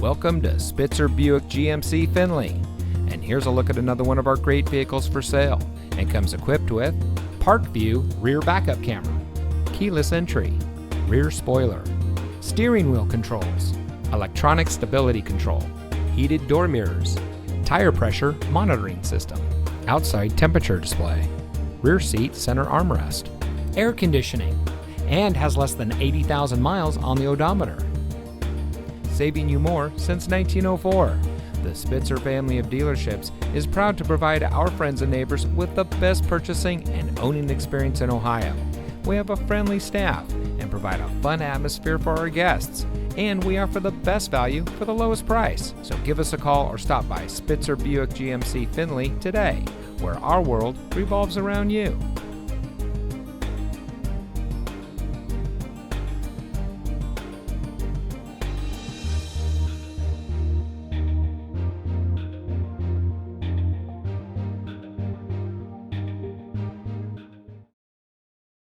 Welcome to Spitzer Buick GMC Findlay. And here's a look at another one of our great vehicles for sale, and comes equipped with Park View rear backup camera, keyless entry, rear spoiler, steering wheel controls, electronic stability control, heated door mirrors, tire pressure monitoring system, outside temperature display, rear seat center armrest, air conditioning, and has less than 80,000 miles on the odometer. Saving you more since 1904. The Spitzer family of dealerships is proud to provide our friends and neighbors with the best purchasing and owning experience in Ohio. We have a friendly staff and provide a fun atmosphere for our guests. And we offer the best value for the lowest price. So give us a call or stop by Spitzer Buick GMC Findlay today, where our world revolves around you.